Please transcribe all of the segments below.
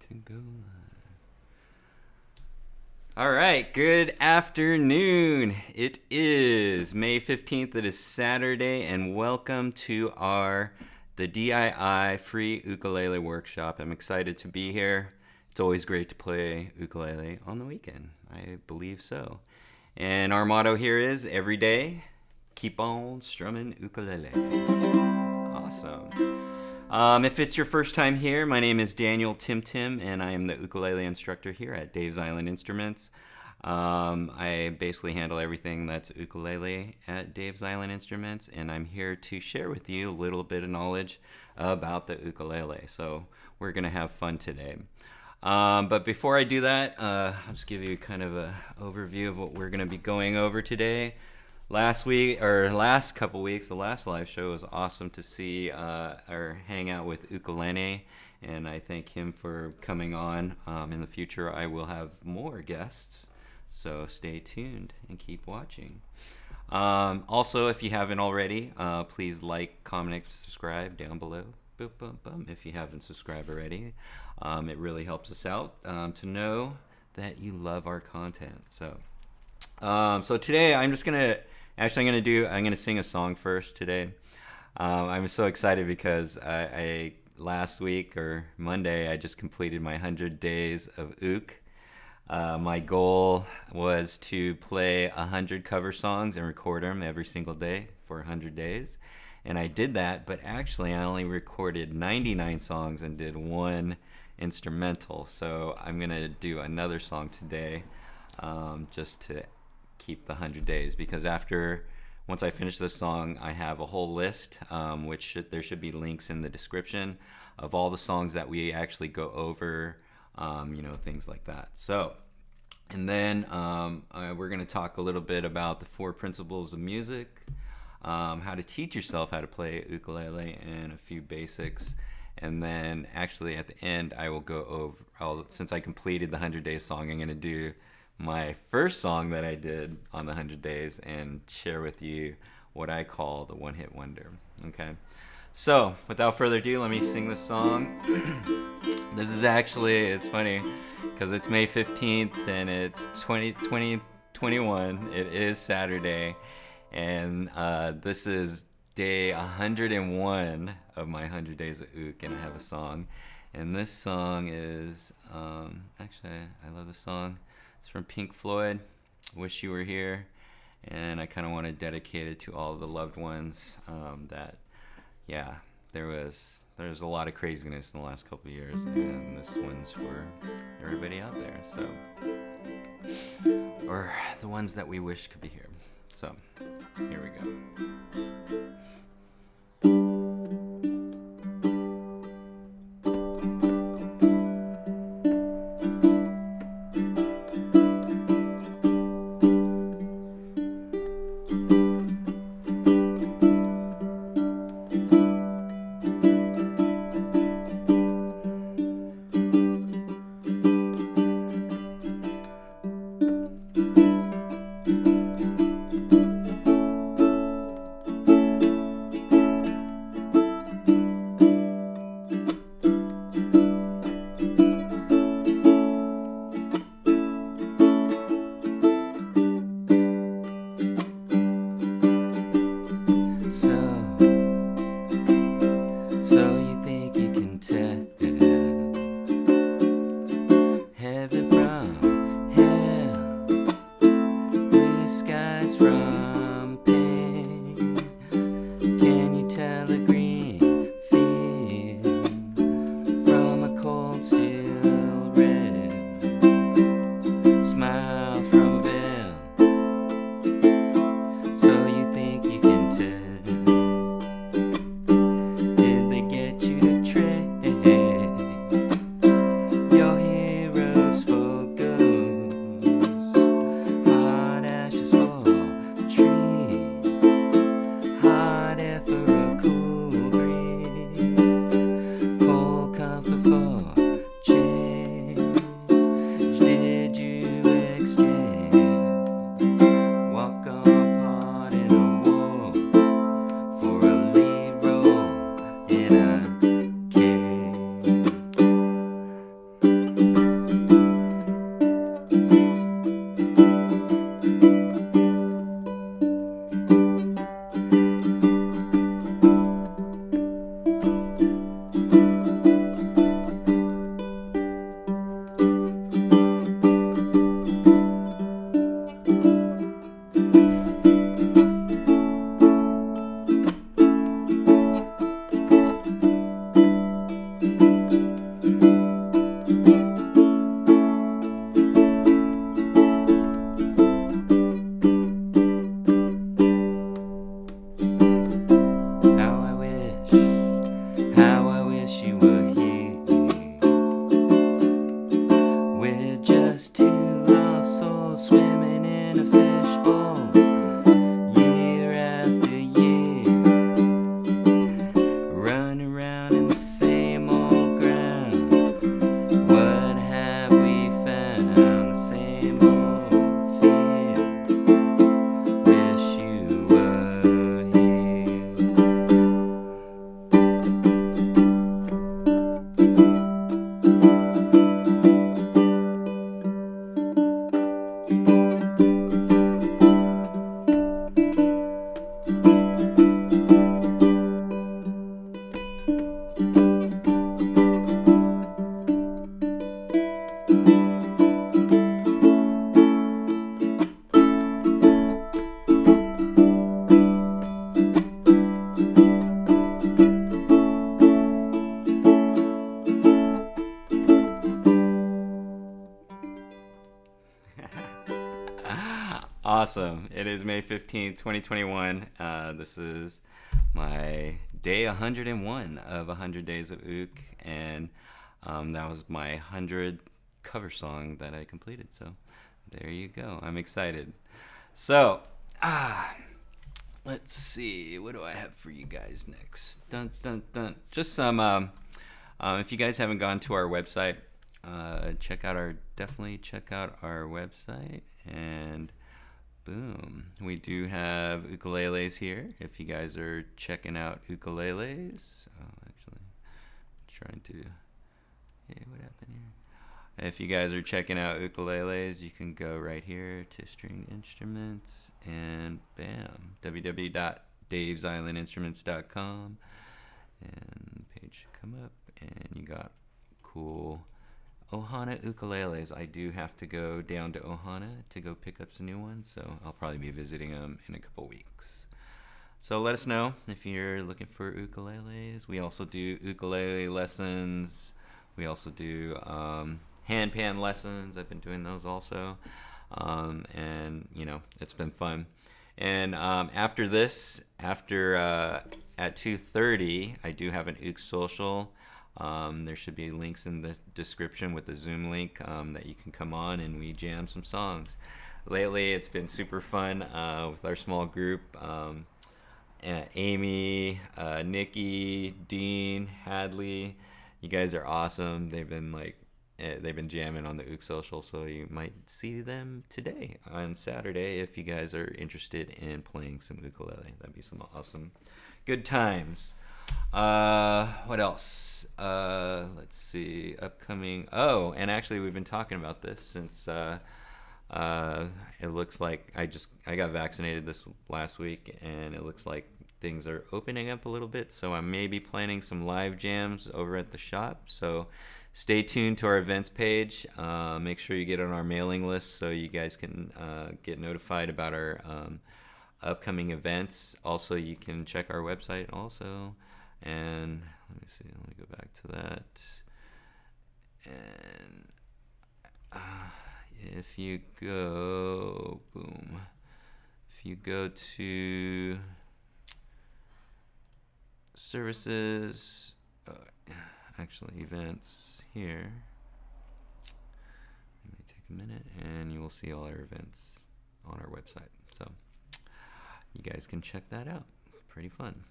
to go live. All right, good afternoon. It is May 15th. It is Saturday, and welcome to the DIY free ukulele workshop. I'm excited to be here. It's always great to play ukulele on the weekend. I believe so. And our motto here is every day, keep on strumming ukulele. Awesome. If it's your first time here, my name is Daniel TimTim, and I am the ukulele instructor here at Dave's Island Instruments. I basically handle everything that's ukulele at Dave's Island Instruments, and I'm here to share with you a little bit of knowledge about the ukulele. So we're going to have fun today. But before I do that, I'll just give you kind of an overview of what we're going to be going over today. Last couple weeks, the last live show was awesome to see or hang out with Ukulele, and I thank him for coming on. In the future, I will have more guests, so stay tuned and keep watching. Also, if you haven't already, please like, comment, and subscribe down below. Boom, boom, boom, if you haven't subscribed already. It really helps us out to know that you love our content. So today I'm gonna sing a song first today. I'm so excited because I last week or Monday I just completed my 100 days of uk. My goal was to play 100 cover songs and record them every single day for 100 days. And I did that, but actually I only recorded 99 songs and did one instrumental. So I'm gonna do another song today just to keep the 100 days, because once I finish this song, I have a whole list, there should be links in the description of all the songs that we actually go over, things like that. So, and then we're going to talk a little bit about the 4 principles of music, how to teach yourself how to play ukulele, and a few basics. And then actually at the end, I will go over, since I completed the 100 Days song, I'm going to do my first song that I did on the 100 Days and share with you what I call the one-hit wonder. Okay, so without further ado, let me sing this song. This is actually, it's funny because it's May 15th and it's 2021. It is Saturday, and this is day 101 of my 100 Days of Ook, and I have a song. And this song is, actually, I love this song. It's from Pink Floyd, Wish You Were Here, and I kind of want to dedicate it to all the loved ones there was a lot of craziness in the last couple of years, and this one's for everybody out there, or the ones that we wish could be here. So, here we go. Awesome. It is May 15th, 2021. This is my day 101 of 100 Days of Ook, and that was my 100th cover song that I completed. So there you go. I'm excited. So, let's see. What do I have for you guys next? Dun, dun, dun. Just some, if you guys haven't gone to our website, definitely check out our website, and boom, we do have ukuleles here. If you guys are checking out ukuleles, what happened here? If you guys are checking out ukuleles, you can go right here to string instruments, and bam, www.davesislandinstruments.com, and page should come up, and you got cool Ohana ukuleles. I do have to go down to Ohana to go pick up some new ones, so I'll probably be visiting them in a couple weeks. So let us know if you're looking for ukuleles. We also do ukulele lessons. We also do handpan lessons. I've been doing those also, and it's been fun. And after this, at 2:30, I do have an Ook social. There should be links in the description with the Zoom link that you can come on and we jam some songs. Lately, it's been super fun with our small group. Amy, Nikki, Dean, Hadley, you guys are awesome. They've been jamming on the Ook social, so you might see them today on Saturday if you guys are interested in playing some ukulele. That'd be some awesome, good times. What else? Let's see. Upcoming. Oh, and actually, we've been talking about this since it looks like I got vaccinated this last week, and it looks like things are opening up a little bit. So I may be planning some live jams over at the shop. So stay tuned to our events page. Make sure you get on our mailing list so you guys can get notified about our upcoming events. Also, you can check our website also. And let me go back to that. And if you go to services, events here, it may take a minute, and you will see all our events on our website. So you guys can check that out. Pretty fun.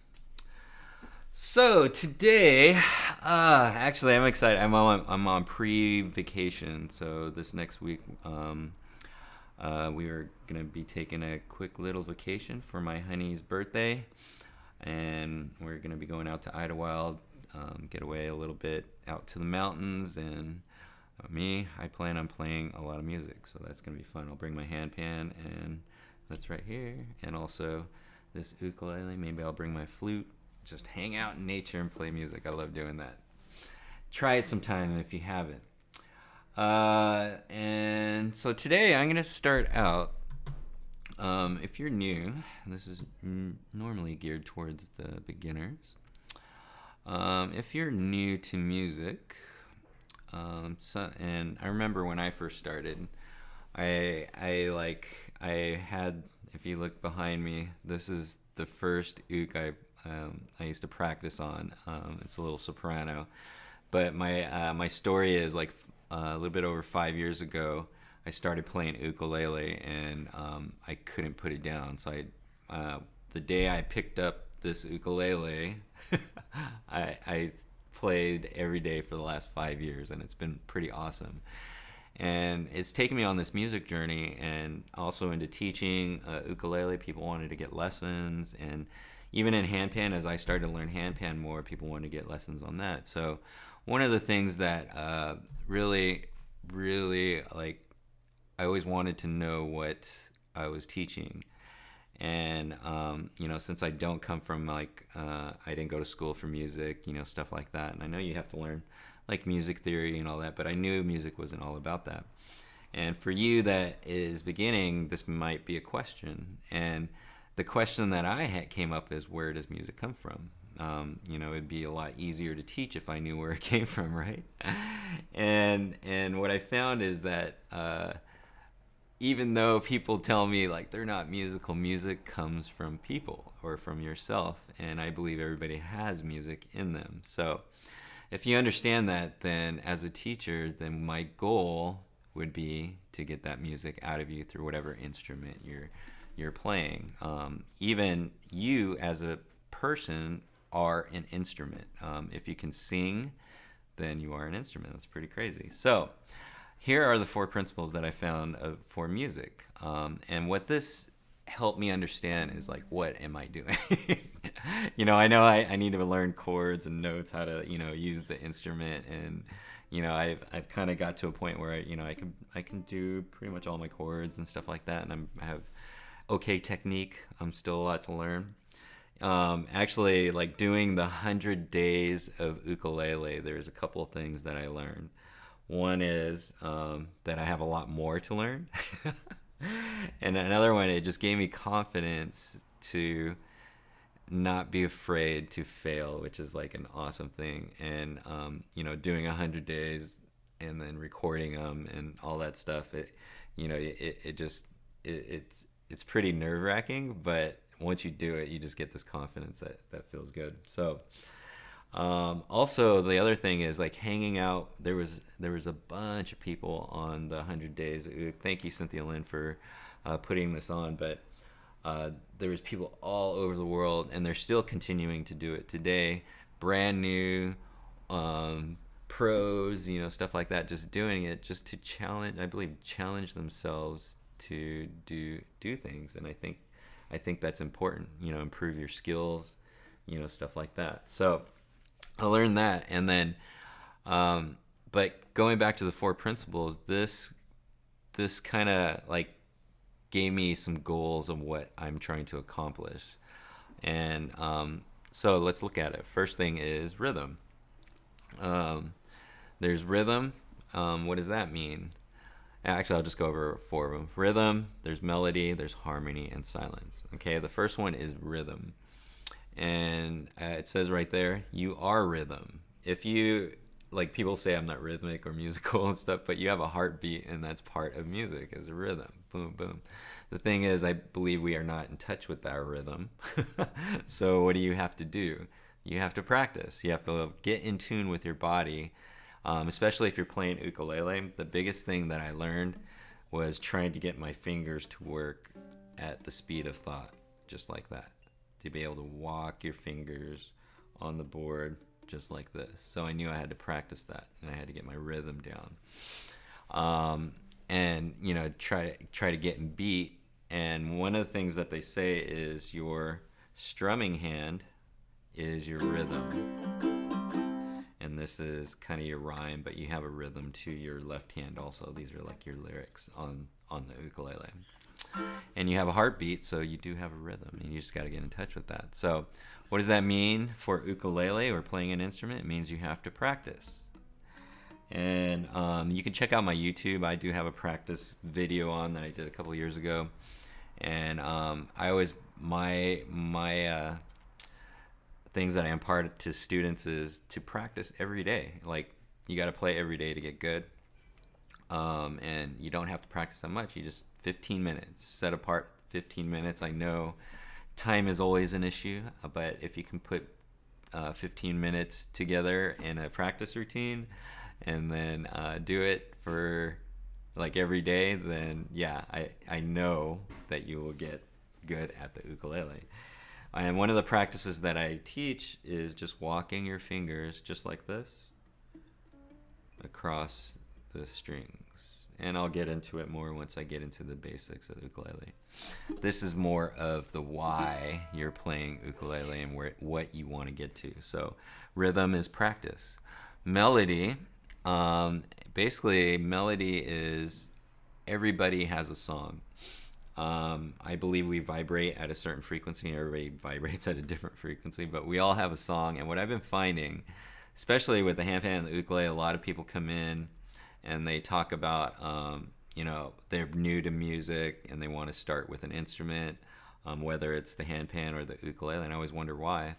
So today, actually, I'm excited. I'm on pre-vacation. So this next week, we are gonna be taking a quick little vacation for my honey's birthday, and we're gonna be going out to Idlewild, get away a little bit out to the mountains. And I plan on playing a lot of music, so that's gonna be fun. I'll bring my handpan, and that's right here, and also this ukulele. Maybe I'll bring my flute. Just hang out in nature and play music. I love doing that. Try it sometime if you haven't. And so today I'm going to start out. If you're new, this is normally geared towards the beginners. If you're new to music, and I remember when I first started, I had. If you look behind me, this is the first ook I used to practice on. It's a little soprano, but my story is like a little bit over 5 years ago. I started playing ukulele, and I couldn't put it down. So the day I picked up this ukulele, I played every day for the last 5 years, and it's been pretty awesome. And it's taken me on this music journey, and also into teaching ukulele. People wanted to get lessons, and even in handpan, as I started to learn handpan more, people wanted to get lessons on that. So one of the things that really, I always wanted to know what I was teaching. And, since I don't come from I didn't go to school for music, stuff like that. And I know you have to learn music theory and all that, but I knew music wasn't all about that. And for you that is beginning, this might be a question. And the question that I came up is, where does music come from? It'd be a lot easier to teach if I knew where it came from, right? And what I found is that even though people tell me like they're not musical, music comes from people or from yourself, and I believe everybody has music in them. So if you understand that, then as a teacher, then my goal would be to get that music out of you through whatever instrument you're playing. Even you as a person are an instrument. If you can sing, then you are an instrument. That's pretty crazy. So here are the 4 principles that I found for music. And what this helped me understand is like, what am I doing? I know I need to learn chords and notes, how to, use the instrument. And, I've kind of got to a point where, I can do pretty much all my chords and stuff like that. And I have okay technique. I'm still a lot to learn. Actually, like doing the 100 days of ukulele, there's a couple of things that I learned. One is that I have a lot more to learn. And another one, it just gave me confidence to not be afraid to fail, which is like an awesome thing. And, doing 100 days and then recording them and all that stuff, it's pretty nerve wracking, but once you do it, you just get this confidence that feels good. So, also the other thing is like hanging out. There was a bunch of people on the 100 days. Thank you, Cynthia Lynn, for putting this on. But there was people all over the world, and they're still continuing to do it today. Brand new pros, stuff like that. Just doing it just to challenge themselves to do things. And I think that's important. Improve your skills, stuff like that. So I learned that, and then, but going back to the 4 principles, this kind of like gave me some goals of what I'm trying to accomplish, and so let's look at it. First thing is rhythm. There's rhythm. What does that mean? Actually, I'll just go over 4 of them. Rhythm, there's melody, there's harmony, and silence. Okay, the first one is rhythm. And it says right there, you are rhythm. If you, like people say I'm not rhythmic or musical and stuff, but you have a heartbeat, and that's part of music, is a rhythm. Boom, boom. The thing is, I believe we are not in touch with our rhythm. So what do you have to do? You have to practice. You have to get in tune with your body. Especially if you're playing ukulele. The biggest thing that I learned was trying to get my fingers to work at the speed of thought, just like that. To be able to walk your fingers on the board just like this. So I knew I had to practice that, and I had to get my rhythm down. And try to get in beat. And one of the things that they say is your strumming hand is your rhythm. And this is kind of your rhyme, but you have a rhythm to your left hand also. These are like your lyrics on the ukulele. And you have a heartbeat, so you do have a rhythm, and you just got to get in touch with that. So what does that mean for ukulele or playing an instrument? It means you have to practice. And you can check out my YouTube. I do have a practice video on that I did a couple years ago. And my things that I impart to students is to practice every day. Like, you got to play every day to get good. And you don't have to practice that much. You just 15 minutes, set apart 15 minutes. I know time is always an issue, but if you can put 15 minutes together in a practice routine and then do it for like every day, then yeah, I know that you will get good at the ukulele. And one of the practices that I teach is just walking your fingers just like this across the strings. And I'll get into it more once I get into the basics of the ukulele. This is more of the why you're playing ukulele and what you want to get to. So rhythm is practice. Melody, basically melody is everybody has a song. I believe we vibrate at a certain frequency. Everybody vibrates at a different frequency, but we all have a song. And what I've been finding, especially with the handpan and the ukulele, a lot of people come in and they talk about, they're new to music and they want to start with an instrument, whether it's the handpan or the ukulele. And I always wonder why.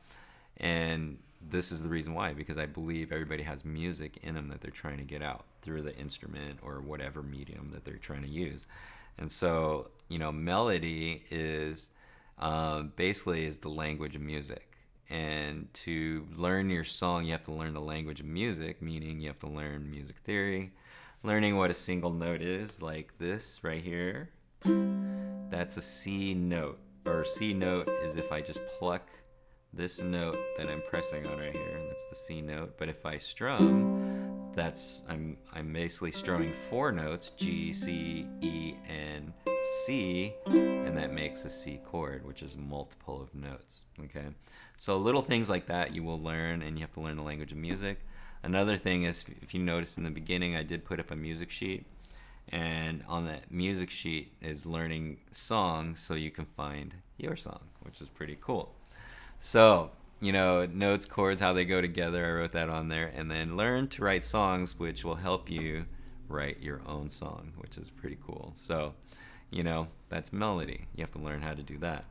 And this is the reason why, because I believe everybody has music in them that they're trying to get out through the instrument or whatever medium that they're trying to use. And so, melody is basically is the language of music. And to learn your song, you have to learn the language of music, meaning you have to learn music theory, learning what a single note is, like this right here. That's a C note, or C note is if I just pluck this note that I'm pressing on right here. That's the C note. But if I strum, I'm basically strumming 4 notes, G, C, E, and C, and that makes a C chord, which is a multiple of notes. Okay, so little things like that you will learn, and you have to learn the language of music. Another thing is, if you noticed in the beginning, I did put up a music sheet, and on that music sheet is learning songs so you can find your song, which is pretty cool. So, notes, chords, how they go together, I wrote that on there. And then learn to write songs, which will help you write your own song, which is pretty cool. So, that's melody. You have to learn how to do that.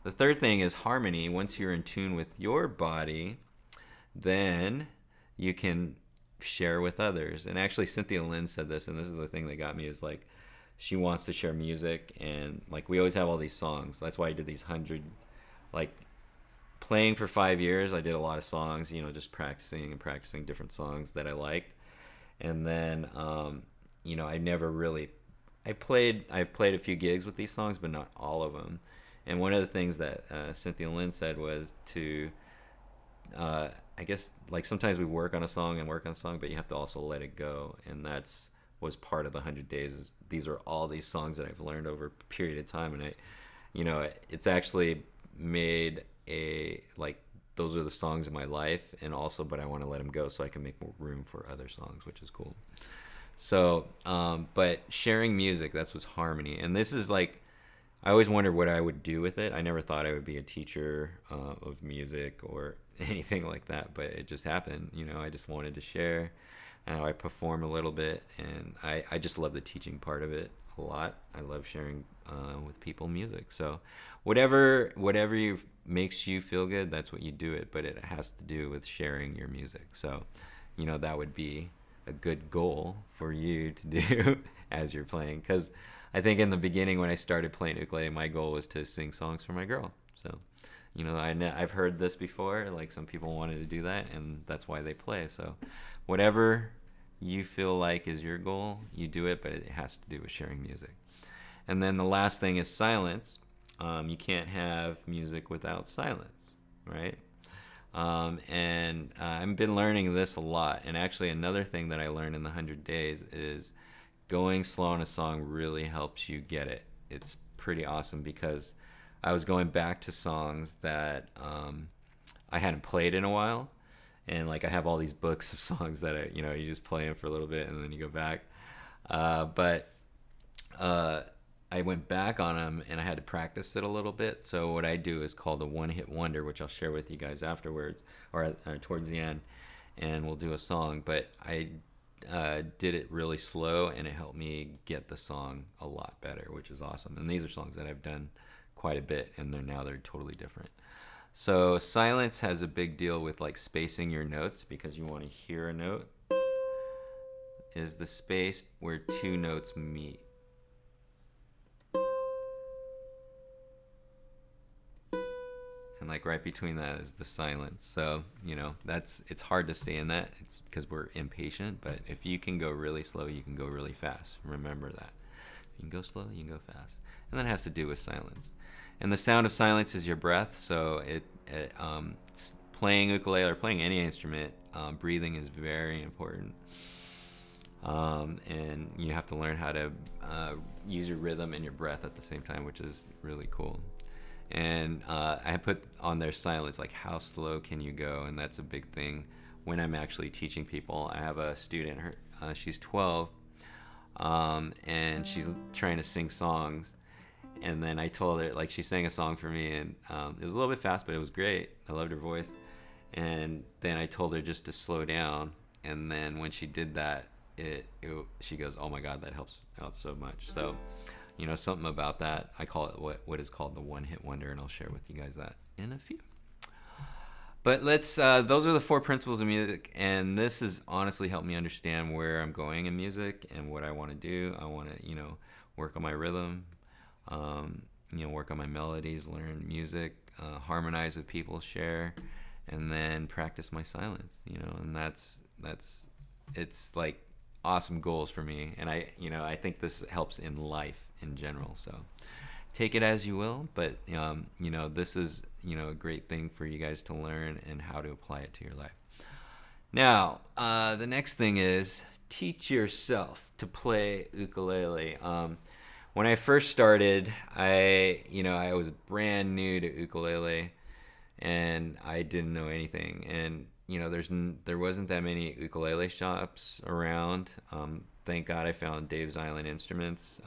The third thing is harmony. Once you're in tune with your body, then you can share with others. And actually, Cynthia Lynn said this, and this is the thing that got me, is like, she wants to share music, and like we always have all these songs. That's why I did these 100, like, playing for 5 years. I did a lot of songs, just practicing and practicing different songs that I liked. And then I've played a few gigs with these songs, but not all of them. And one of the things that Cynthia Lynn said was to I guess, like, sometimes we work on a song, but you have to also let it go. And was part of the 100 days. Is these are all these songs that I've learned over a period of time. And it's actually made those are the songs in my life, and also, but I want to let them go so I can make more room for other songs, which is cool. So, but sharing music, that's what's harmony. And this is like, I always wondered what I would do with it. I never thought I would be a teacher of music or anything like that, but it just happened. I just wanted to share, and I perform a little bit, and I just love the teaching part of it a lot. I love sharing with people music. So whatever makes you feel good, that's what you do it, but it has to do with sharing your music. So, that would be a good goal for you to do as you're playing, because I think in the beginning when I started playing ukulele, my goal was to sing songs for my girl. So, I've heard this before, like some people wanted to do that, and that's why they play. So whatever you feel like is your goal, you do it, but it has to do with sharing music. And then the last thing is silence. You can't have music without silence, right? And I've been learning this a lot. And actually, another thing that I learned in the 100 days is going slow on a song really helps you get it. It's pretty awesome, because I was going back to songs that I hadn't played in a while. And like, I have all these books of songs that you just play them for a little bit and then you go back. But I went back on them and I had to practice it a little bit. So what I do is called a one-hit wonder, which I'll share with you guys afterwards, or towards the end, and we'll do a song. But I did it really slow, and it helped me get the song a lot better, which is awesome. And these are songs that I've done quite a bit, and they're totally different. So silence has a big deal with like spacing your notes, because you want to hear a note. Is the space where 2 notes meet. And like right between that is the silence. So, it's hard to stay in that. It's because we're impatient, but if you can go really slow, you can go really fast. Remember that. You can go slow, you can go fast. And that has to do with silence. And the sound of silence is your breath. So playing ukulele or playing any instrument, breathing is very important. And you have to learn how to use your rhythm and your breath at the same time, which is really cool. And I put on there silence, like how slow can you go? And that's a big thing when I'm actually teaching people. I have a student, she's 12, and she's trying to sing songs. And then I told her, like, she sang a song for me, and it was a little bit fast, but it was great. I loved her voice. And then I told her just to slow down. And then when she did that, she goes, "Oh my God, that helps out so much." So, something about that. I call it what is called the one-hit wonder, and I'll share with you guys that in a few. But those are the 4 principles of music, and this has honestly helped me understand where I'm going in music and what I want to do. I want to, work on my rhythm, work on my melodies, learn music, harmonize with people, share, and then practice my silence. And it's like awesome goals for me, and I think this helps in life in general. So take it as you will, but this is a great thing for you guys to learn and how to apply it to your life. Now, the next thing is teach yourself to play ukulele. When I first started, I was brand new to ukulele, and I didn't know anything. And there wasn't that many ukulele shops around. Thank God I found Dave's Island Instruments.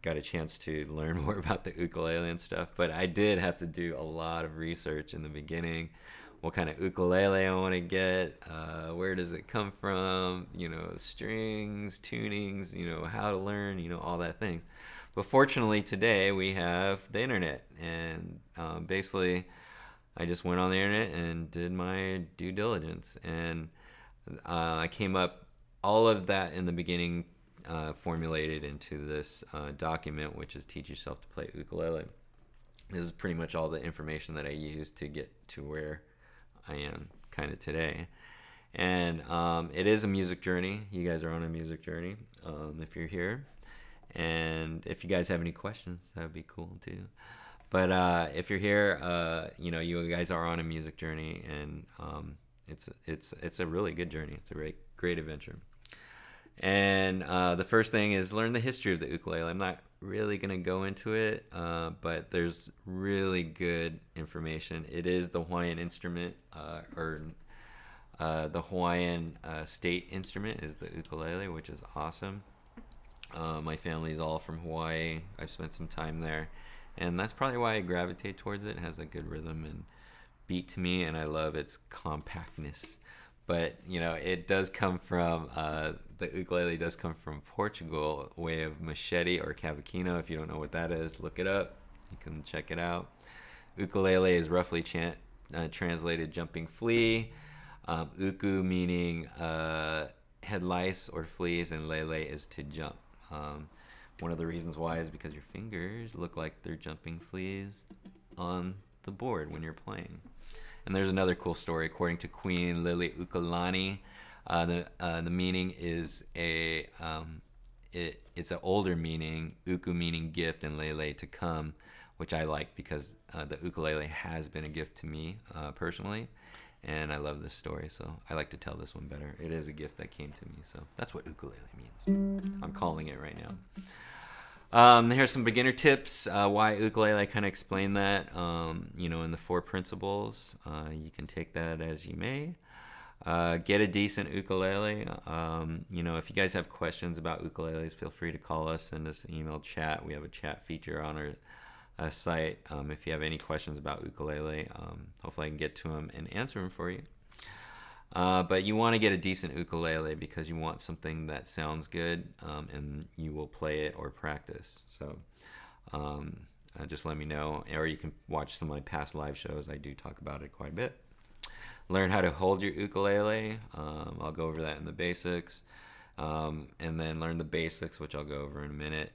Got a chance to learn more about the ukulele and stuff. But I did have to do a lot of research in the beginning. What kind of ukulele I want to get, where does it come from, strings, tunings, how to learn, all that things. But fortunately today we have the internet, and basically I just went on the internet and did my due diligence, and I came up, all of that in the beginning formulated into this document, which is Teach Yourself to Play Ukulele. This is pretty much all the information that I used to get to where I am kind of today. And it is a music journey. You guys are on a music journey if you're here. And if you guys have any questions, that would be cool too. But if you're here, you guys are on a music journey, and it's a really good journey. It's a great adventure. And the first thing is learn the history of the ukulele. I'm not really going to go into it, but there's really good information. It is the Hawaiian instrument, the Hawaiian state instrument is the ukulele, which is awesome. My family's all from Hawaii. I've spent some time there, and that's probably why I gravitate towards it. It has a good rhythm and beat to me, and I love its compactness. But it does come from the ukulele does come from Portugal, a way of machete or cavaquinho. If you don't know what that is, look it up. You can check it out. Ukulele is roughly translated jumping flea. Uku meaning head lice or fleas, and lele is to jump. One of the reasons why is because your fingers look like they're jumping fleas on the board when you're playing. And there's another cool story. According to Queen Liliuokalani, the meaning is it's an older meaning, uku meaning gift and lele to come, which I like because the ukulele has been a gift to me personally, and I love this story, so I like to tell this one better. It is a gift that came to me, so that's what ukulele means. I'm calling it right now. Here's some beginner tips. Why ukulele, I kind of explained that, in the 4 principles. You can take that as you may. Get a decent ukulele. If you guys have questions about ukuleles, feel free to call us, send us an email, chat. We have a chat feature on our site. If you have any questions about ukulele, hopefully I can get to them and answer them for you. But you want to get a decent ukulele because you want something that sounds good, and you will play it or practice. So just let me know, or you can watch some of my past live shows. I do talk about it quite a bit. Learn how to hold your ukulele. I'll go over that in the basics, and then learn the basics, which I'll go over in a minute.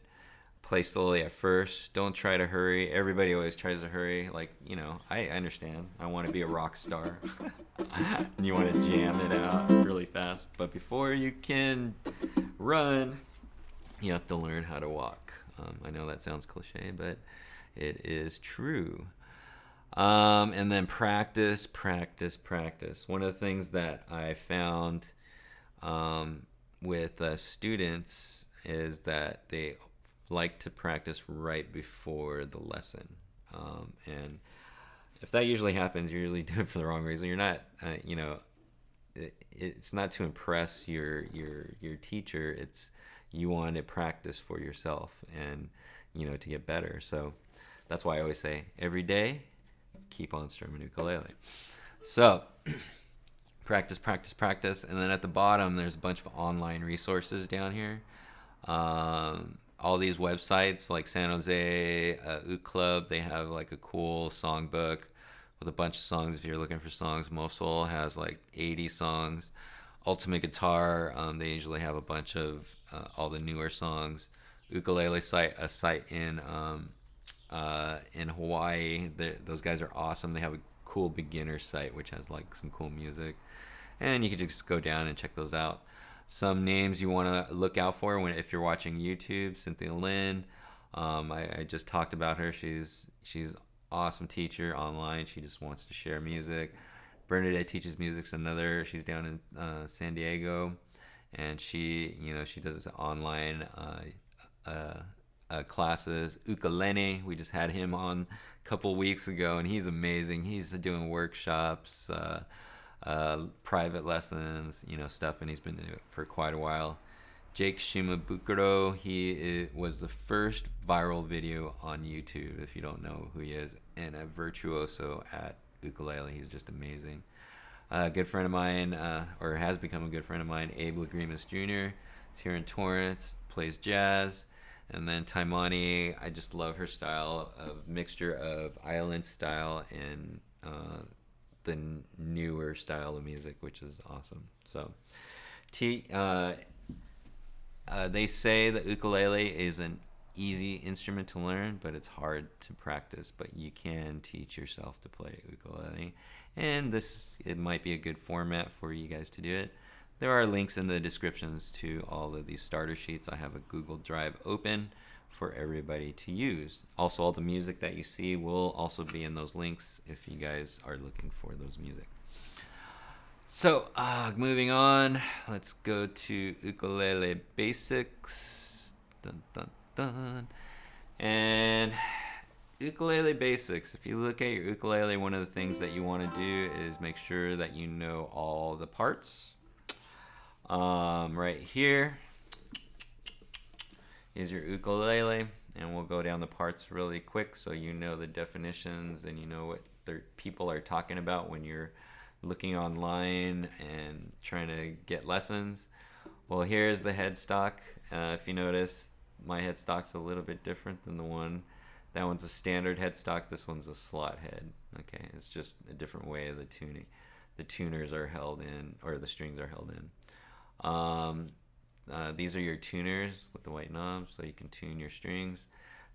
Play slowly at first. Don't try to hurry. Everybody always tries to hurry. I understand. I want to be a rock star. And you want to jam it out really fast. But before you can run, you have to learn how to walk. I know that sounds cliche, but it is true. And then practice. One of the things that I found with students is that they like to practice right before the lesson, and if that usually happens, you're usually doing it for the wrong reason. You're not, it's not to impress your teacher. It's you want to practice for yourself and to get better. So that's why I always say every day, keep on strumming ukulele. So practice, and then at the bottom there's a bunch of online resources down here. All these websites like San Jose Uk Club, they have like a cool songbook with a bunch of songs if you're looking for songs. Mosul has like 80 songs. Ultimate Guitar. They usually have a bunch of all the newer songs. Ukulele site, a site in Hawaii. Those guys are awesome. They have a cool beginner site which has like some cool music, and you can just go down and check those out. Some names you want to look out for when if you're watching YouTube: Cynthia Lynn. I just talked about her. She's awesome teacher online. She just wants to share music. Bernadette Teaches Music's another. She's down in San Diego, and she does online classes. Ukulele, we just had him on a couple weeks ago, and he's amazing. He's doing workshops, private lessons, stuff, and he's been doing it for quite a while. Jake Shimabukuro, was the first viral video on YouTube, if you don't know who he is, and a virtuoso at ukulele. He's just amazing. A good friend of mine, or has become a good friend of mine, Abe Lagrimas Jr. is here in Torrance, plays jazz. And then Taimani, I just love her style of mixture of island style and the newer style of music, which is awesome. So, they say that ukulele is an easy instrument to learn, but it's hard to practice. But you can teach yourself to play ukulele, and it might be a good format for you guys to do it. There are links in the descriptions to all of these starter sheets. I have a Google Drive open for everybody to use. Also, all the music that you see will also be in those links if you guys are looking for those music. So, moving on, let's go to ukulele basics. Dun, dun, dun. And ukulele basics. If you look at your ukulele, one of the things that you want to do is make sure that you know all the parts. Right here is your ukulele, and we'll go down the parts really quick so you know the definitions and you know what people are talking about when you're looking online and trying to get lessons. Well, here's the headstock. If you notice, my headstock's a little bit different than that one's a standard headstock. This one's a slot head. Okay, it's just a different way of the tuning. The tuners are held in, or the strings are held in. These are your tuners with the white knobs, so you can tune your strings.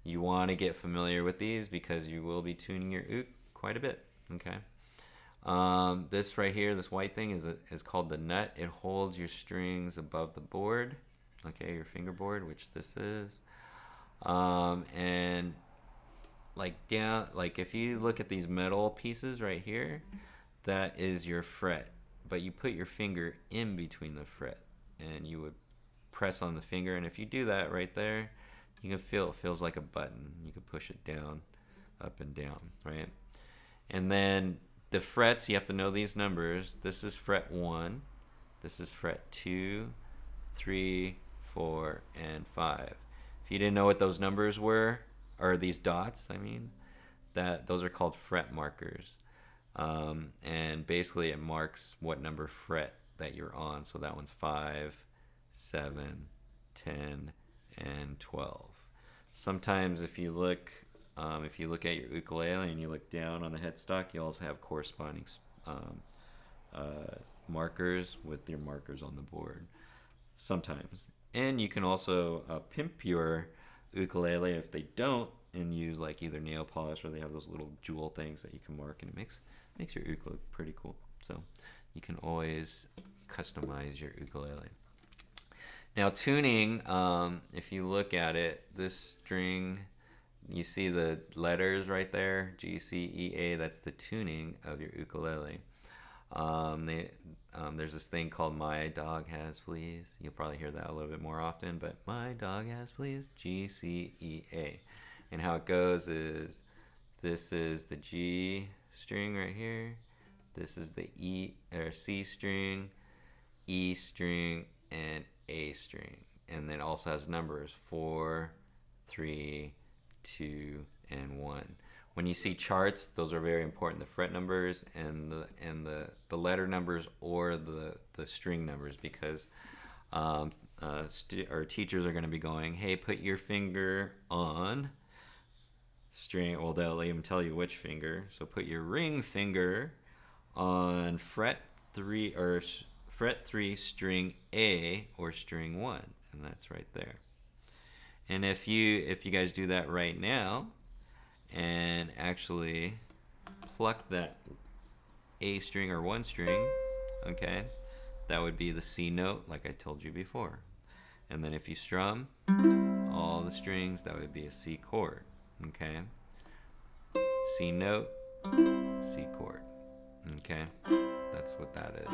You want to get familiar with these because you will be tuning your uk quite a bit. Okay. This right here, this white thing is called the nut. It holds your strings above the board. Okay, your fingerboard, which this is. And if you look at these metal pieces right here, that is your fret. But you put your finger in between the fret, and you would press on the finger, and if you do that right there, you can feel it feels like a button. You can push it down, up and down, right? And then the frets, you have to know these numbers. This is fret 1, this is fret 2, 3, 4, and 5. If you didn't know what those numbers were, or these dots, those are called fret markers. And basically it marks what number fret that you're on. So that one's 5, 7, 10, and 12. Sometimes if you look at your ukulele and you look down on the headstock, you also have corresponding markers with your markers on the board. Sometimes. And you can also pimp your ukulele if they don't, and use like either nail polish, or they have those little jewel things that you can mark, and it makes your ukulele look pretty cool. So you can always customize your ukulele. Now tuning, if you look at it, this string, you see the letters right there, G, C, E, A, that's the tuning of your ukulele. There's this thing called My Dog Has Fleas. You'll probably hear that a little bit more often, but My Dog Has Fleas, G, C, E, A. And how it goes is, this is the G string right here, this is the E or C string, E string, and A string. And then it also has numbers 4, 3, 2, and 1. When you see charts, those are very important. The fret numbers and the letter numbers, or the string numbers, because our teachers are going to be going, hey, put your finger on string. Well, they'll even tell you which finger. So put your ring finger on fret 3 or fret 3, string A or string 1, and that's right there. And if you guys do that right now and actually pluck that A string or 1 string, okay, that would be the C note like I told you before. And then if you strum all the strings, that would be a C chord, okay? C note, C chord, okay? That's what that is.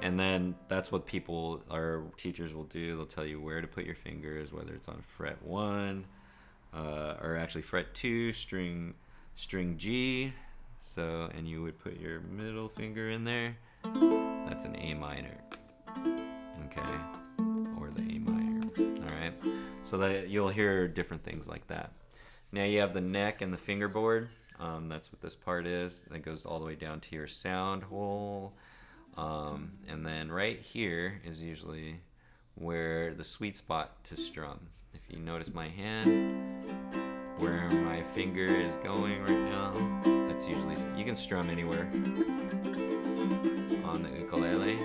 And then that's what people or teachers will do. They'll tell you where to put your fingers, whether it's on fret 1 or actually fret 2, string G. So, and you would put your middle finger in there. That's an A minor, okay, or the A minor. All right. So that you'll hear different things like that. Now you have the neck and the fingerboard. That's what this part is. That goes all the way down to your sound hole. And then right here is usually where the sweet spot to strum. If you notice my hand, where my finger is going right now, that's usually, you can strum anywhere on the ukulele,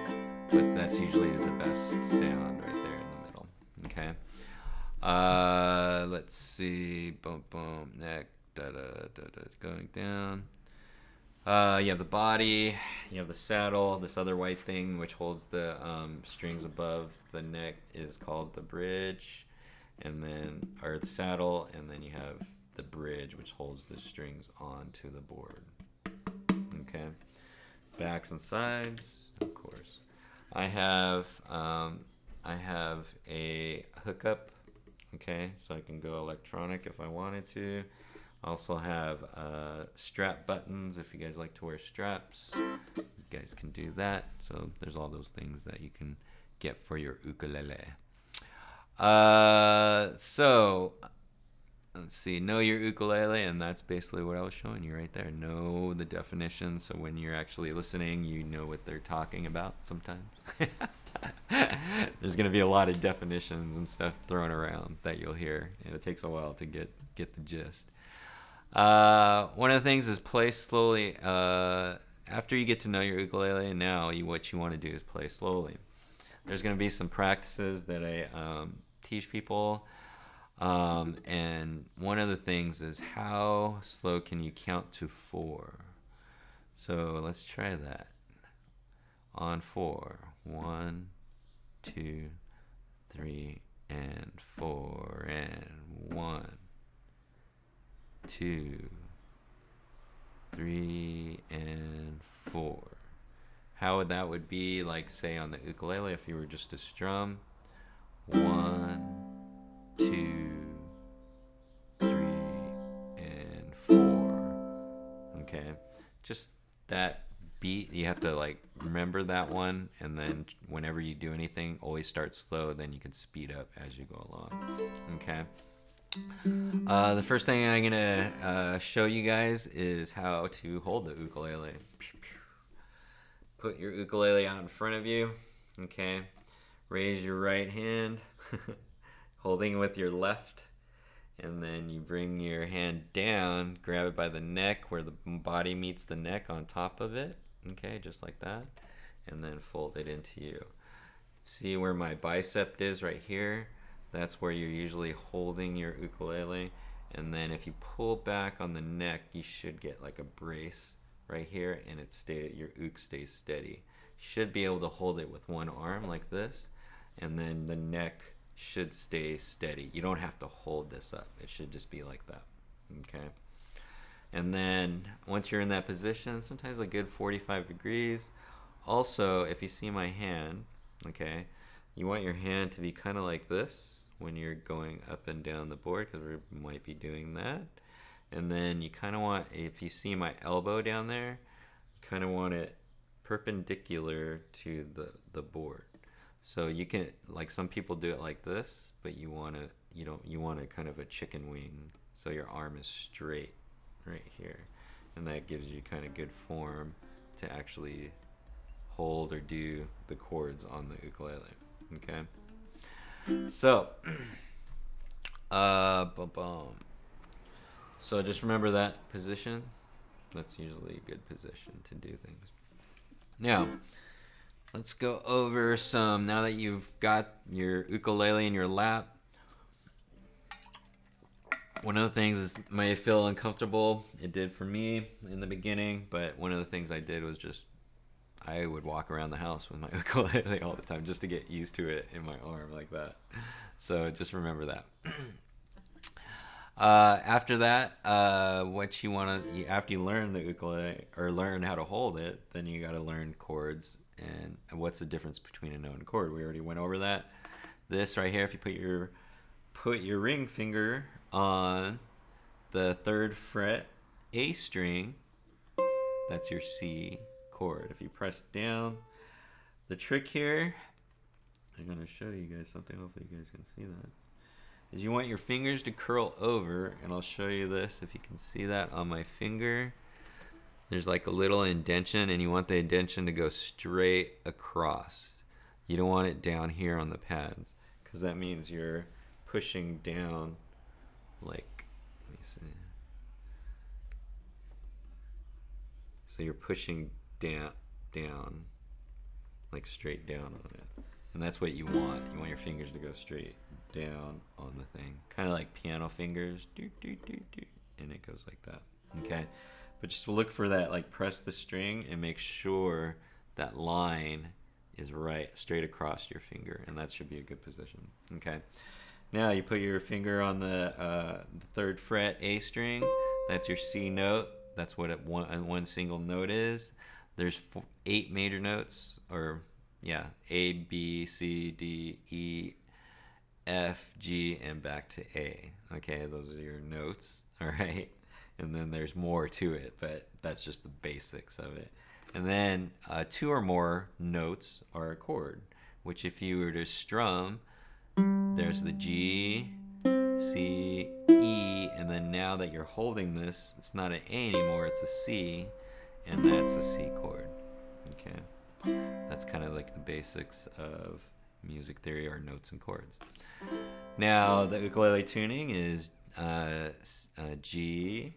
but that's usually the best sound right there in the middle. Okay. Let's see. Boom, boom, neck, da da da da, going down. You have the body, you have the saddle. This other white thing which holds the strings above the neck is called the bridge, and then, or the saddle, and then you have the bridge which holds the strings onto the board. Okay, backs and sides, of course. I have a hookup. Okay, so I can go electronic if I wanted to. I also have strap buttons if you guys like to wear straps. You guys can do that. So there's all those things that you can get for your ukulele. So let's see, know your ukulele, and that's basically what I was showing you right there. Know the definition, so when you're actually listening, you know what they're talking about sometimes. There's going to be a lot of definitions and stuff thrown around that you'll hear, and it takes a while to get the gist. One of the things is play slowly. After you get to know your ukulele, now what you want to do is play slowly. There's going to be some practices that I teach people, and one of the things is how slow can you count to 4. So let's try that. On 4, 1, 2, 3, and 4, and 1, 2, 3, and 4. How would be like, say, on the ukulele if you were just to strum 1, 2, 3, and 4. Okay, just that beat, you have to like remember that one, and then whenever you do anything, always start slow, then you can speed up as you go along. Okay. The first thing I'm gonna show you guys is how to hold the ukulele. Put your ukulele out in front of you. Okay. Raise your right hand, holding with your left, and then you bring your hand down, grab it by the neck where the body meets the neck on top of it. Okay, just like that, and then fold it into you. See where my bicep is right here? That's where you're usually holding your ukulele, and then if you pull back on the neck, you should get like a brace right here, and your uk stays steady. You should be able to hold it with one arm like this, and then the neck should stay steady. You don't have to hold this up. It should just be like that. Okay. And then once you're in that position, sometimes a good 45 degrees. Also, if you see my hand, okay, you want your hand to be kind of like this when you're going up and down the board, because we might be doing that. And then you kind of want, if you see my elbow down there, you kind of want it perpendicular to the board. So you can, like some people do it like this, but you want to kind of a chicken wing, so your arm is straight right here, and that gives you kind of good form to actually hold or do the chords on the ukulele. Okay, so so just remember that position. That's usually a good position to do things. Now Let's go over some, now that you've got your ukulele in your lap. One of the things is may feel uncomfortable. It did for me in the beginning, but one of the things I did was just I would walk around the house with my ukulele all the time just to get used to it in my arm like that. So just remember that. After that, what you want to, after you learn the ukulele or learn how to hold it, then you got to learn chords and what's the difference between a note and chord. We already went over that. This right here, if you put your ring finger on the 3rd fret A string, that's your C chord. If you press down, the trick here, I'm going to show you guys something, hopefully you guys can see that, is you want your fingers to curl over, and I'll show you this if you can see that on my finger. There's like a little indentation, and you want the indentation to go straight across. You don't want it down here on the pads, because that means you're pushing down, like, let me see. So you're pushing down, like straight down on it. And that's what you want. You want your fingers to go straight down on the thing. Kind of like piano fingers. Do, do, do, do. And it goes like that. Okay? But just look for that, like press the string and make sure that line is right, straight across your finger. And that should be a good position. Okay? Now you put your finger on the 3rd fret A string. That's your C note. That's what one single note is. There's 8 major notes, or yeah, A, B, C, D, E, F, G, and back to A. Okay, those are your notes, all right? And then there's more to it, but that's just the basics of it. And then 2 or more notes are a chord, which if you were to strum, there's the G, C, E, and then now that you're holding this, it's not an A anymore, it's a C, and that's a C chord. Okay, that's kind of like the basics of music theory, or notes and chords. Now the ukulele tuning is G,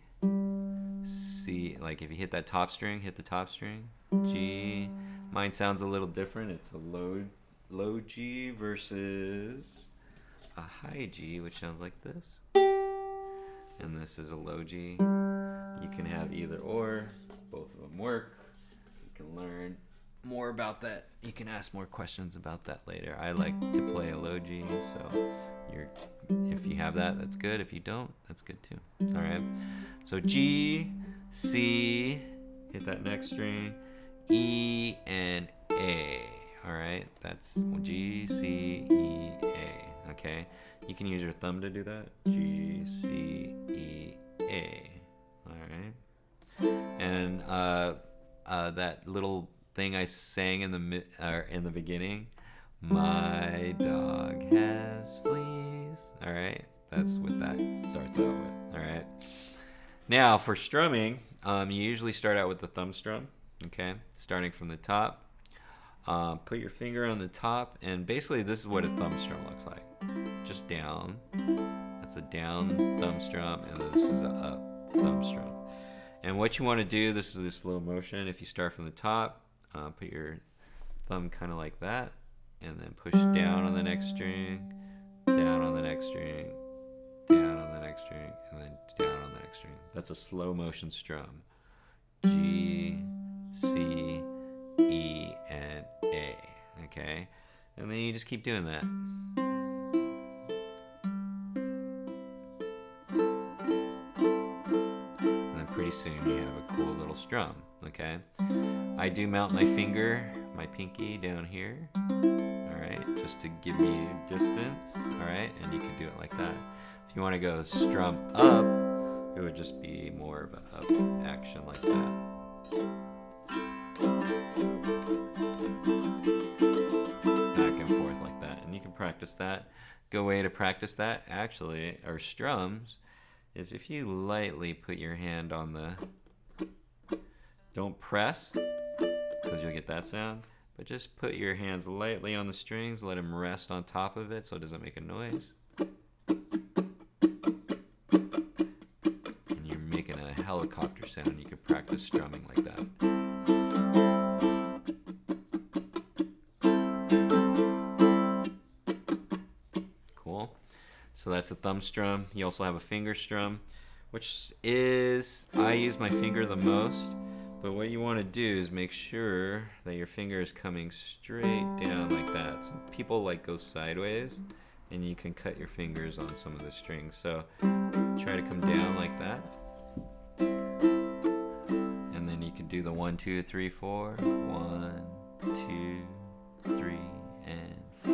C, like if you hit that top string, hit the top string, G. Mine sounds a little different. It's a low G versus a high G, which sounds like this. And this is a low G. You can have either or, both of them work. You can learn more about that. You can ask more questions about that later. I like to play a low G, so if you have that, that's good. If you don't, that's good too. All right. So G, C, hit that next string, E, and A. All right. That's G, C, E, A. Okay. You can use your thumb to do that. G, C, E, A. All right. And that little thing I sang in the beginning, my dog has fleas. All right. That's what that starts out with. All right. Now for strumming, you usually start out with the thumb strum. Okay. Starting from the top. Put your finger on the top, and basically this is what a thumb strum looks like. Just down. That's a down thumb strum, and this is a up thumb strum. And what you want to do, this is the slow motion. If you start from the top, put your thumb kind of like that, and then push down on the next string, down on the next string, down on the next string, and then down on the next string. That's a slow motion strum. G, C, E, and A. Okay? And then you just keep doing that. And then pretty soon you have a cool little strum. Okay? I do mount my finger, my pinky down here. Alright? Just to give me distance. Alright? And you can do it like that. If you want to go strum up, it would just be more of an up action like that. Practice that. Good way to practice that actually, or strums, is if you lightly put your hand on the, don't press because you'll get that sound, but just put your hands lightly on the strings, let them rest on top of it so it doesn't make a noise, and you're making a helicopter sound. You can practice strumming like that. So that's a thumb strum. You also have a finger strum, which is, I use my finger the most. But what you want to do is make sure that your finger is coming straight down like that. Some people like go sideways, and you can cut your fingers on some of the strings. So try to come down like that. And then you can do the 1, 2, 3, 4. 1, 2, 3, and 4.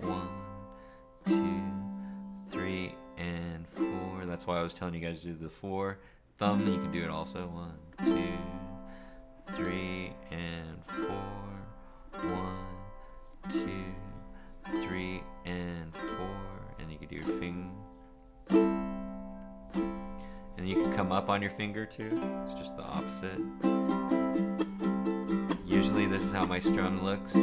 1, 2, 3, and 4. That's why I was telling you guys to do the 4. Thumb, you can do it also. 1, 2, 3, and 4. 1, 2, 3, and 4. And you can do your finger. And you can come up on your finger too. It's just the opposite. Usually this is how my strum looks. It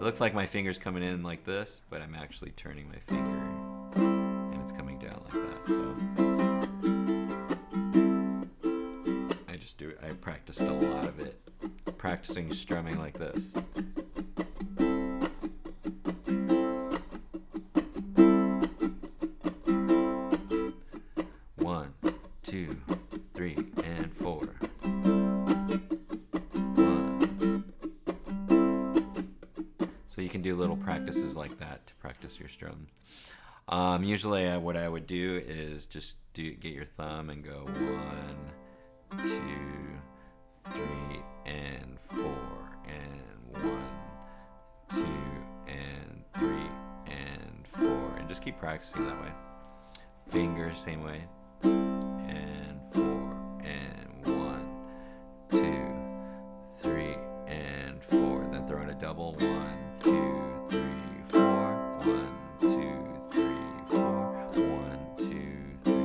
looks like my finger's coming in like this, but I'm actually turning my finger and it's coming down like that. So I just do it. I practiced a lot of it. Practicing strumming like this. One, 2, 3, and 4. 1. So you can do little practices like that to practice your strums. Usually what I would do is just get your thumb and go 1, 2, 3, and 4, and 1, 2, and 3, and 4, and just keep practicing that way. Fingers, same way. And 4, and 1, 2, 3, and 4. Then throw in a double. 1, 2, 3, 4. 1, 2, 3, 4. 1, 2, 3,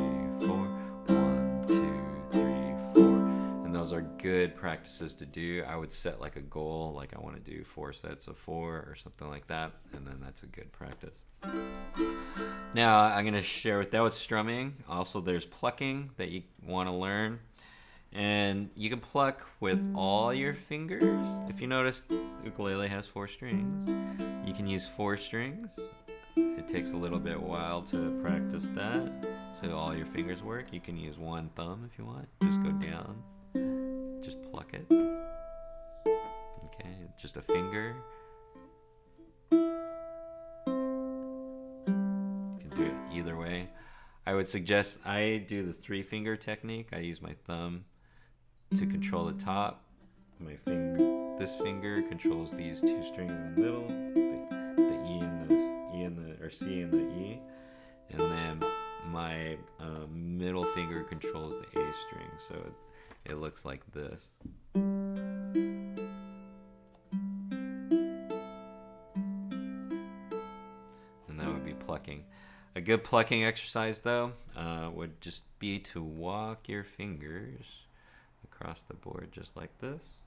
4. 1, 2, 3, 4. And those are good practices to do. I would set like a goal, like I want to do 4 sets of 4 or something like that, and then that's a good practice. Now I'm going to share with that with strumming. Also there's plucking that you want to learn, and you can pluck with all your fingers. If you notice, the ukulele has 4 strings. You can use 4 strings. It takes a little bit while to practice that, so all your fingers work. You can use 1 thumb if you want. Just go down, just pluck it. Okay, just a finger. Either way, I would suggest I do the 3-finger technique. I use my thumb to control the top. My finger, this finger controls these 2 strings in the middle, the E and the or C and the E, and then my middle finger controls the A string. So it looks like this. And that would be plucking. A good plucking exercise, though, would just be to walk your fingers across the board just like this.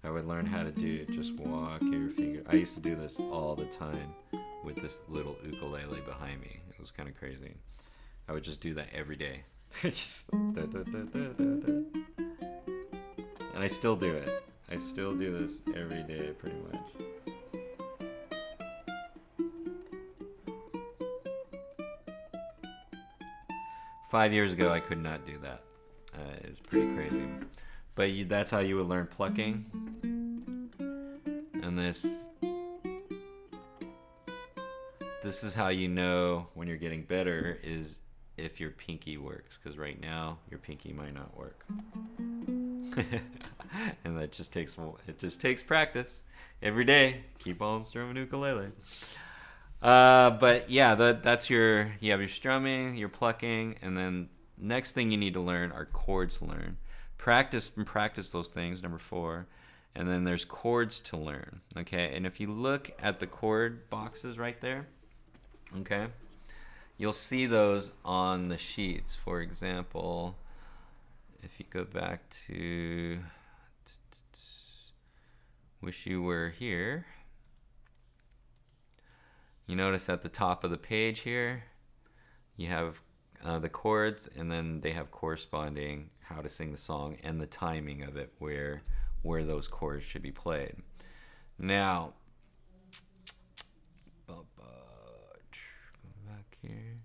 I would learn how to do it. Just walk your finger. I used to do this all the time with this little ukulele behind me. It was kind of crazy. I would just do that every day. Just da, da, da, da, da, da. And I still do it. I still do this every day pretty much. Five years ago I could not do that. It's pretty crazy. But that's how you would learn plucking. And this is how you know when you're getting better, is if your pinky works, because right now your pinky might not work. And that just takes practice every day. Keep on strumming ukulele. But yeah, that's you have your strumming, your plucking, and then next thing you need to learn are chords to learn. Practice those things, number 4. And then there's chords to learn, okay? And if you look at the chord boxes right there, okay, you'll see those on the sheets. For example, if you go back to Wish You Were Here, you notice at the top of the page here, you have the chords, and then they have corresponding how to sing the song and the timing of it, where those chords should be played. Now, go back here.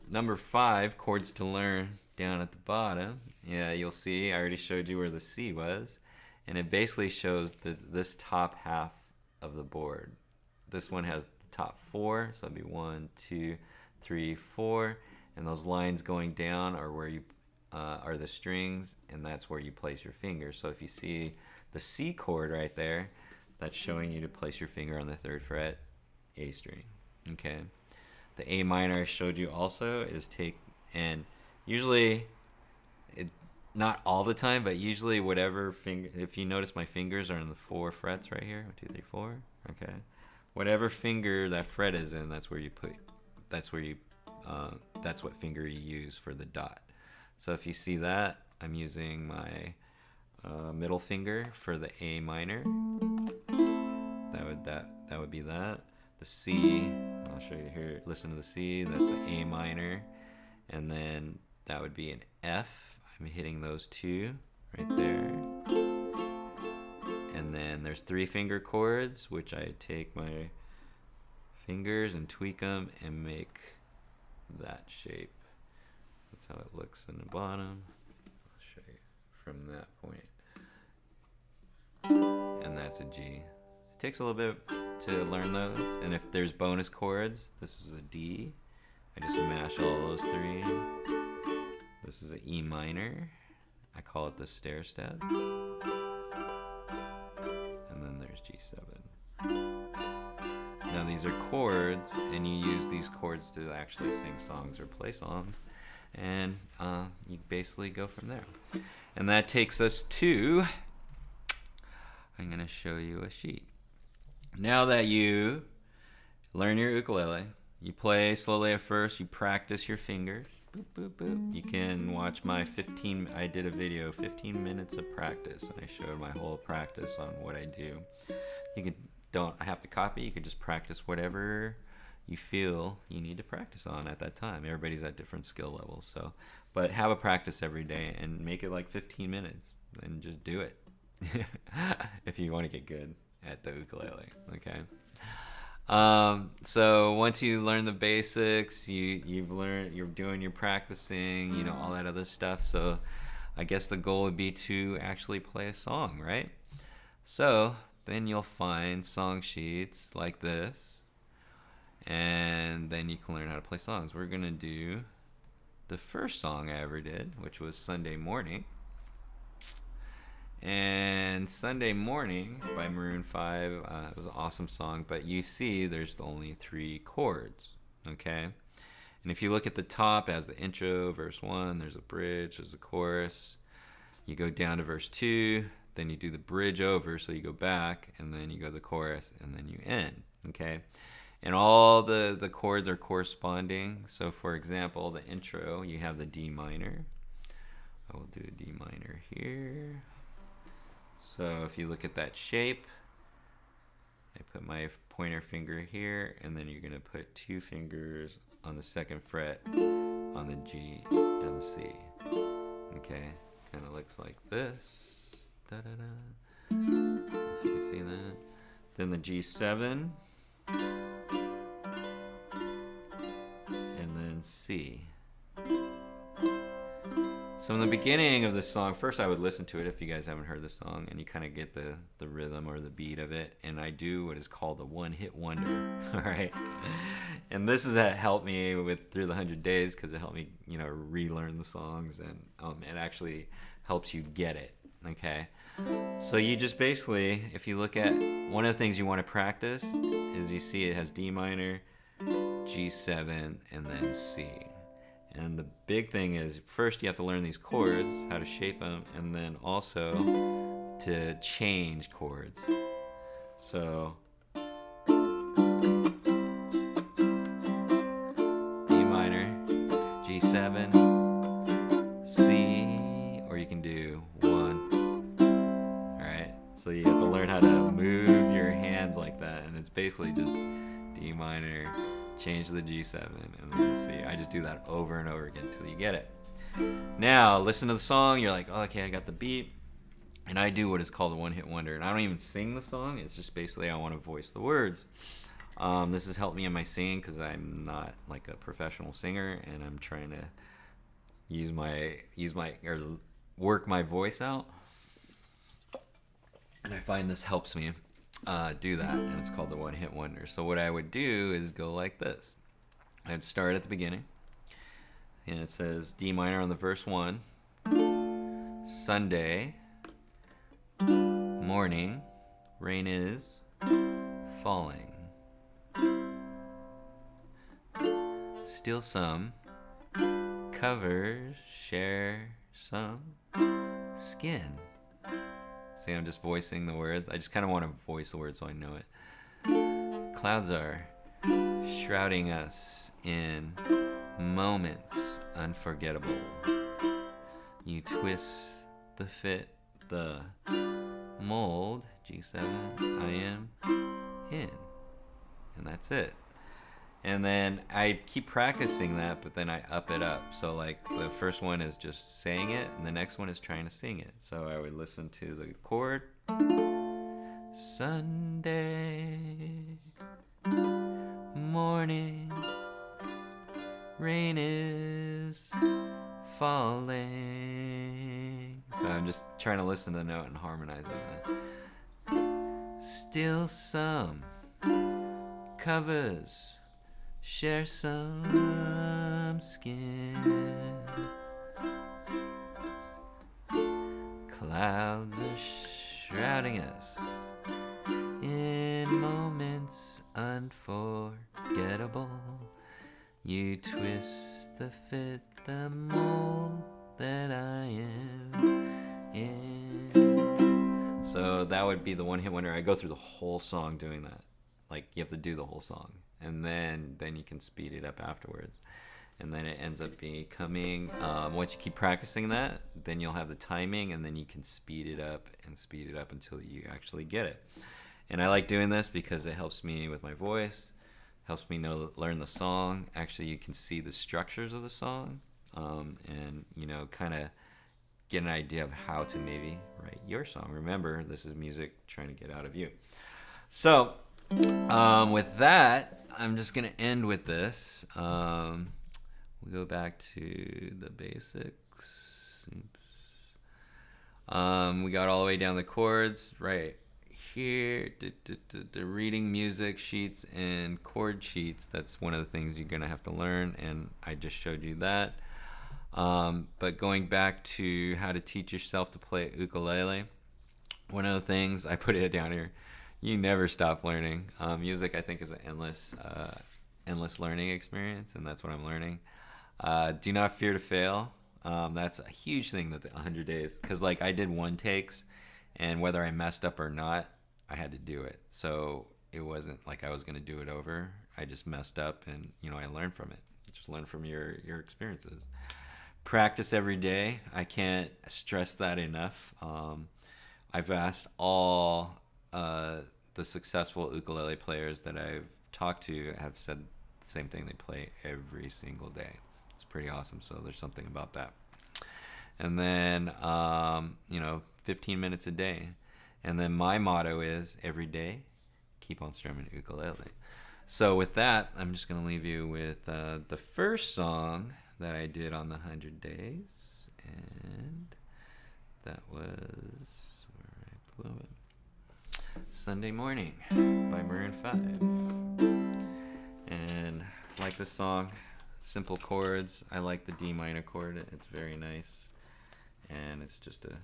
Number 5, chords to learn, down at the bottom. Yeah, you'll see, I already showed you where the C was, and it basically shows this top half of the board. This one has the top 4, so it'll be 1, 2, 3, 4, and those lines going down are where you are the strings, and that's where you place your finger. So if you see the C chord right there, that's showing you to place your finger on the 3rd fret, A string. Okay. The A minor I showed you also is and usually, not all the time, but usually whatever finger, if you notice my fingers are in the 4 frets right here, 1, 2, 3, 4, okay. Whatever finger that fret is in, that's what finger you use for the dot. So if you see that, I'm using my middle finger for the A minor. That would be that. The C, I'll show you here. Listen to the C. That's the A minor, and then that would be an F. I'm hitting those 2 right there. And then there's 3 finger chords, which I take my fingers and tweak them and make that shape. That's how it looks in the bottom. I'll show you from that point. And that's a G. It takes a little bit to learn those. And if there's bonus chords, this is a D. I just mash all those 3. This is an E minor. I call it the stair step. And then there's G7. Now these are chords, and you use these chords to actually sing songs or play songs, and you basically go from there. And that takes us to, I'm going to show you a sheet. Now that you learn your ukulele, you play slowly at first, you practice your fingers, boop, boop, boop. You can watch my I did a video, 15 minutes of practice, and I showed my whole practice on what I do. You don't have to copy, you could just practice whatever you feel you need to practice on at that time. Everybody's at different skill levels, so, but have a practice every day and make it like 15 minutes and just do it if you want to get good at the ukulele, okay? So once you learn the basics, you've learned, you're doing your practicing, you know, all that other stuff. So I guess the goal would be to actually play a song, right? So then you'll find song sheets like this, and then you can learn how to play songs. We're gonna do the first song I ever did, which was Sunday Morning. And Sunday Morning by Maroon 5, it was an awesome song, but you see there's only 3 chords, okay? And if you look at the top, it has the intro, verse 1, there's a bridge, there's a chorus. You go down to verse 2, then you do the bridge over, so you go back, and then you go to the chorus, and then you end, okay? And all the chords are corresponding. So for example, the intro, you have the D minor. I will do a D minor here. So if you look at that shape, I put my pointer finger here, and then you're going to put 2 fingers on the 2nd fret on the G and the C. Okay, kind of looks like this. Da-da-da. If you can see that. Then the G7, and then C. So in the beginning of the song, first I would listen to it if you guys haven't heard the song, and you kind of get the rhythm or the beat of it, and I do what is called a one-hit wonder, all right? And this has helped me with Through the 100 Days, because it helped me, you know, relearn the songs, and it actually helps you get it, okay? So you just basically, if you look at, one of the things you want to practice is, you see it has D minor, G7, and then C. And the big thing is, first you have to learn these chords, how to shape them, and then also to change chords. So D minor, G7, C, So you have to learn how to move your hands like that, and it's basically just D minor, change the G7, and then the C. I just do that over and over again until you get it. Now, listen to the song, you're like, oh, okay, I got the beat, and I do what is called a one-hit wonder, and I don't even sing the song, it's just basically I want to voice the words. This has helped me in my singing because I'm not like a professional singer, and I'm trying to or work my voice out, and I find this helps me do that, and it's called the one-hit wonder. So what I would do is go like this. I'd start at the beginning, and it says D minor on the verse 1, Sunday morning, rain is falling, steal some, cover, share some skin. See, I'm just voicing the words. I just kind of want to voice the words so I know it. Clouds are shrouding us in moments unforgettable. You twist the fit, the mold, G7, I am in. And that's it. And then I keep practicing that, but then I up it up. So like the first one is just saying it, and the next one is trying to sing it. So I would listen to the chord. Sunday morning, rain is falling. So I'm just trying to listen to the note and harmonizing that. Still some covers, share some skin. Clouds are shrouding us in moments unforgettable. You twist the fit, the mold that I am in. So that would be the one-hit wonder. I go through the whole song doing that. Like, you have to do the whole song, and then you can speed it up afterwards, and then it ends up becoming once you keep practicing that, then you'll have the timing, and then you can speed it up until you actually get it. And I like doing this because it helps me with my voice, helps me learn the song. Actually, you can see the structures of the song, and kind of get an idea of how to maybe write your song. Remember, this is music trying to get out of you. So with that, I'm just going to end with this. We go back to the basics. Oops. We got all the way down the chords right here. The reading music sheets and chord sheets. That's one of the things you're going to have to learn, and I just showed you that. But going back to how to teach yourself to play ukulele, one of the things, I put it down here, you never stop learning. Music, I think, is an endless learning experience, and that's what I'm learning. Do not fear to fail. That's a huge thing, that the 100 days, because like I did one takes, and whether I messed up or not, I had to do it. So it wasn't like I was going to do it over. I just messed up, and I learned from it. Just learn from your experiences. Practice every day. I can't stress that enough. I've asked all the successful ukulele players that I've talked to have said the same thing. They play every single day. It's pretty awesome. So there's something about that. And then 15 minutes a day. And then my motto is every day, keep on strumming ukulele. So with that, I'm just going to leave you with the first song that I did on the 100 days. And that was, where I blew it, Sunday Morning by Maroon 5. And I like this song. Simple chords. I like the D minor chord. It's very nice. And it's just a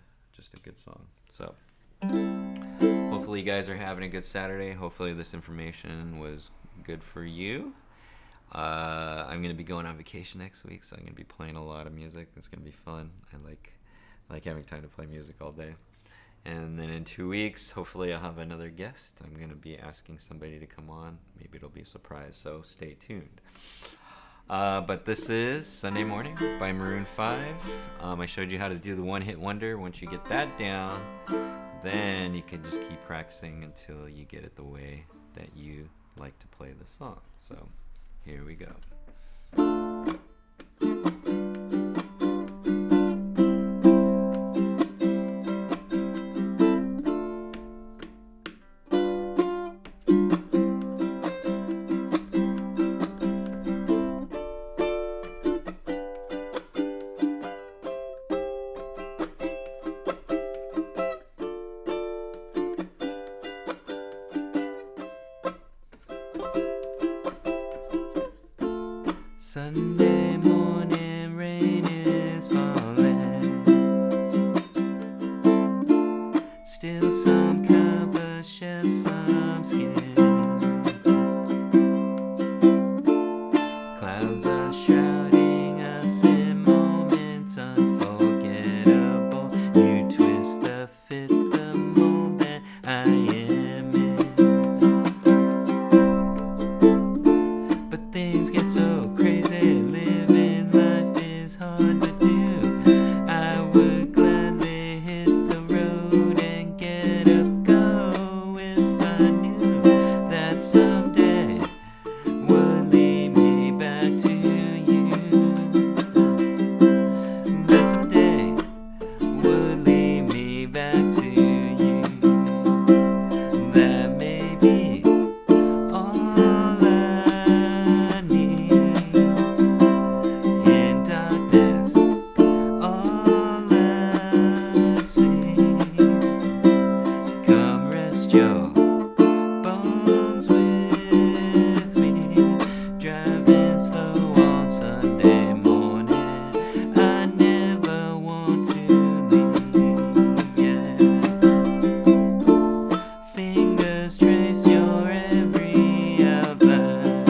good song. So hopefully you guys are having a good Saturday. Hopefully this information was good for you. I'm going to be going on vacation next week, so I'm going to be playing a lot of music. It's going to be fun. I like having time to play music all day. And then in 2 weeks, hopefully I'll have another guest. I'm going to be asking somebody to come on. Maybe it'll be a surprise, so stay tuned. But this is Sunday Morning by Maroon 5. I showed you how to do the one-hit wonder. Once you get that down, then you can just keep practicing until you get it the way that you like to play the song. So here we go. Sunday morning, rain is falling. Still some cover, shed some skin. Clouds are shrouding us in moments unforgettable. You twist the fit, the mold that I am in. But things get so crazy, living life is hard to do. I would gladly hit the road and get up, go if I knew that someday would lead me back to you. That someday would lead me back to you. That may be all I need. In darkness, all I see. Come rest your bones with me. Driving slow on Sunday morning. I never want to leave, yeah. Fingers trace your every outline.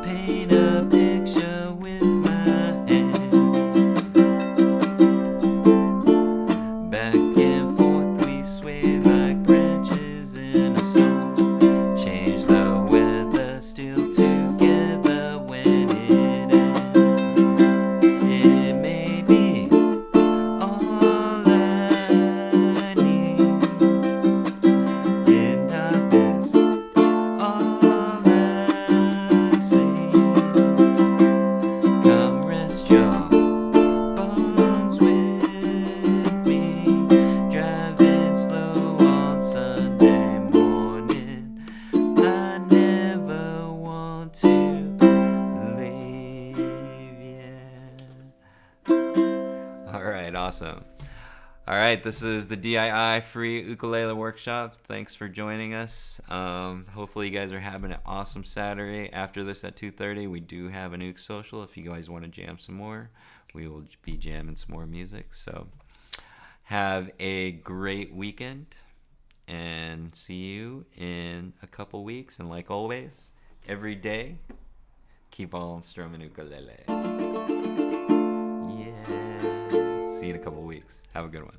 Paint a picture with my hand. Back and forth we sway like branches in a storm. Change the weather, still together when it ends. It may be all I need. In darkness, all I see. Come rest your bones with me. Driving slow on Sunday morning. I never want to leave, yeah. All right, awesome. All right, this is the DII free ukulele workshop. Thanks for joining us. Hopefully you guys are having an awesome Saturday. After this at 2:30, we do have an Uke social. If you guys want to jam some more, we will be jamming some more music. So have a great weekend and see you in a couple weeks. And like always, every day, keep on strumming ukulele. Yeah. See you in a couple weeks. Have a good one.